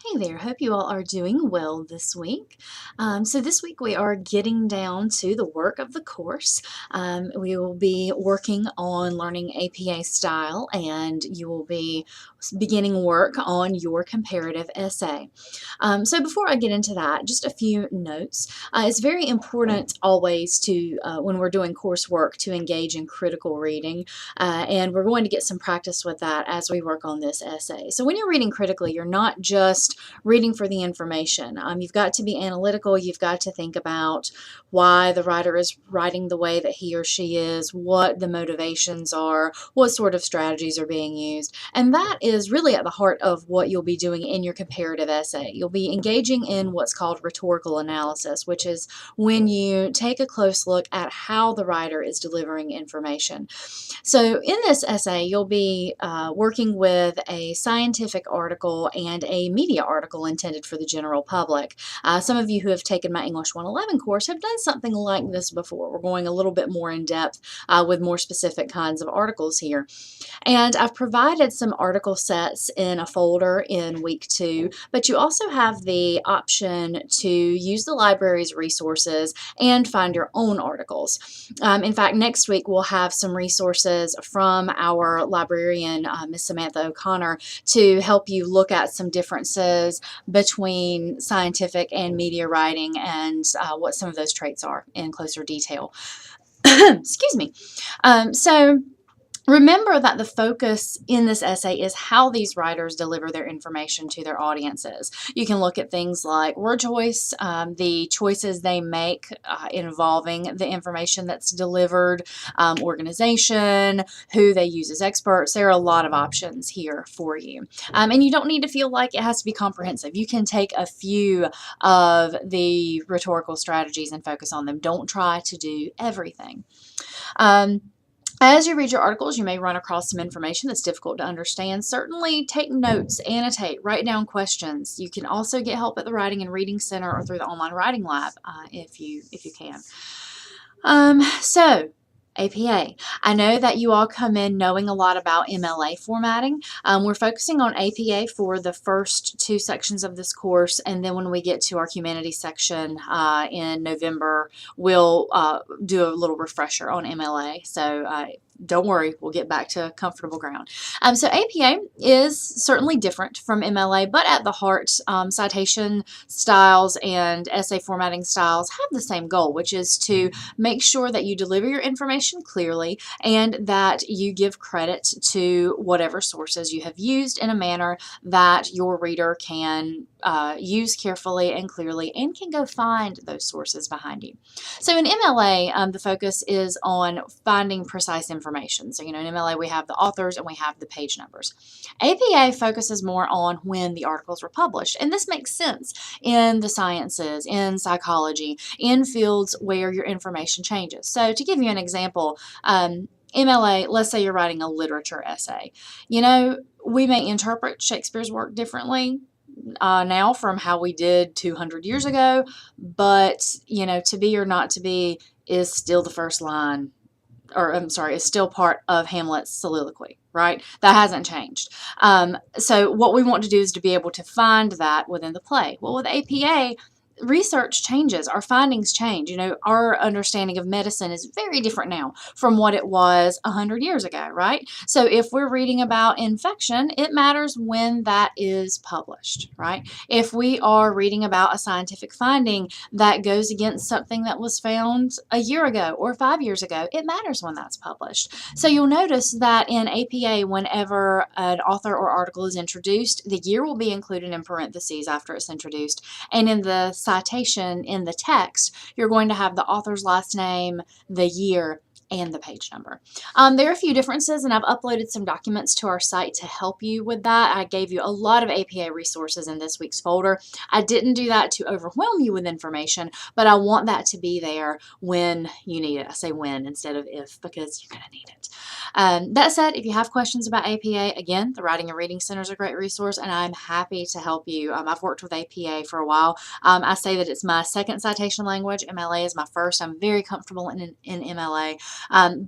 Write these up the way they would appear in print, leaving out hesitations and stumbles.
Hey there, hope you all are doing well this week. So this week we are getting down to the work of the course. We will be working on learning APA style, and you will be beginning work on your comparative essay. So before I get into that, just a few notes. It's very important always to, when we're doing coursework, to engage in critical reading, and we're going to get some practice with that as we work on this essay. So when you're reading critically, you're not just reading for the information. You've got to be analytical. You've got to think about why the writer is writing the way that he or she is, what the motivations are, what sort of strategies are being used. And that is really at the heart of what you'll be doing in your comparative essay. You'll be engaging in what's called rhetorical analysis, which is when you take a close look at how the writer is delivering information. So in this essay, you'll be working with a scientific article and a media article intended for the general public. Some of you who have taken my English 111 course have done something like this before. We're going a little bit more in depth with more specific kinds of articles here. And I've provided some article sets in a folder in week 2, but you also have the option to use the library's resources and find your own articles. In fact, next week we'll have some resources from our librarian, Miss Samantha O'Connor, to help you look at some differences between scientific and media writing and what some of those traits are in closer detail. Excuse me. So remember that the focus in this essay is how these writers deliver their information to their audiences. You can look at things like word choice, the choices they make involving the information that's delivered, organization, who they use as experts. There are a lot of options here for you. And you don't need to feel like it has to be comprehensive. You can take a few of the rhetorical strategies and focus on them. Don't try to do everything. As you read your articles, you may run across some information that's difficult to understand. Certainly take notes, annotate, write down questions. You can also get help at the Writing and Reading Center or through the online writing lab if you can. So APA. I know that you all come in knowing a lot about MLA formatting. We're focusing on APA for the first 2 sections of this course, and then when we get to our humanities section in November, we'll do a little refresher on MLA. So don't worry, we'll get back to comfortable ground. So APA is certainly different from MLA, but at the heart, citation styles and essay formatting styles have the same goal, which is to make sure that you deliver your information clearly and that you give credit to whatever sources you have used in a manner that your reader can use carefully and clearly and can go find those sources behind you. So in MLA, the focus is on finding precise information. So, in MLA we have the authors and we have the page numbers. APA focuses more on when the articles were published, and this makes sense in the sciences, in psychology, in fields where your information changes. So to give you an example, MLA, let's say you're writing a literature essay. We may interpret Shakespeare's work differently now from how we did 200 years ago, but, to be or not to be is still the first line, or I'm sorry, is still part of Hamlet's soliloquy, right? That hasn't changed. So what we want to do is to be able to find that within the play. Well, with APA, research changes, our findings change. Our understanding of medicine is very different now from what it was 100 years ago, right? So if we're reading about infection, it matters when that is published, right? If we are reading about a scientific finding that goes against something that was found a year ago or 5 years ago, it matters when that's published. So you'll notice that in APA, whenever an author or article is introduced, the year will be included in parentheses after it's introduced, and in the citation in the text, you're going to have the author's last name, the year, and the page number. There are a few differences, and I've uploaded some documents to our site to help you with that. I gave you a lot of APA resources in this week's folder. I didn't do that to overwhelm you with information, but I want that to be there when you need it. I say when instead of if, because you're going to need it. That said, if you have questions about APA, again, the Writing and Reading Center is a great resource, and I'm happy to help you. I've worked with APA for a while. I say that it's my second citation language. MLA is my first. I'm very comfortable in MLA.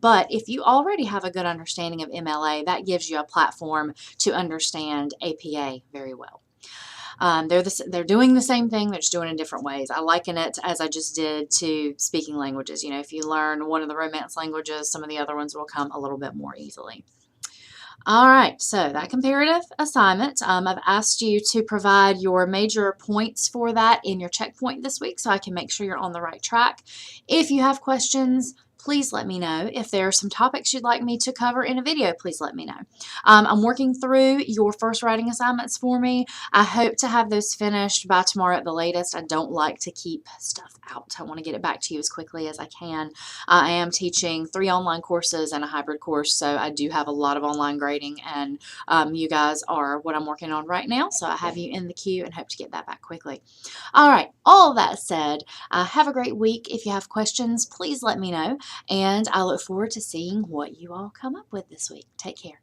But if you already have a good understanding of MLA, that gives you a platform to understand APA very well. They're doing the same thing, they're just doing it in different ways. I liken it, as I just did, to speaking languages. You know, if you learn one of the Romance languages, some of the other ones will come a little bit more easily. All right, so that comparative assignment, I've asked you to provide your major points for that in your checkpoint this week so I can make sure you're on the right track. If you have questions, please let me know. If there are some topics you'd like me to cover in a video, please let me know. I'm working through your first writing assignments for me. I hope to have those finished by tomorrow at the latest. I don't like to keep stuff out. I want to get it back to you as quickly as I can. I am teaching 3 online courses and a hybrid course, so I do have a lot of online grading, and you guys are what I'm working on right now, so I have you in the queue and hope to get that back quickly. All right, all that said, have a great week. If you have questions, please let me know, and I look forward to seeing what you all come up with this week. Take care.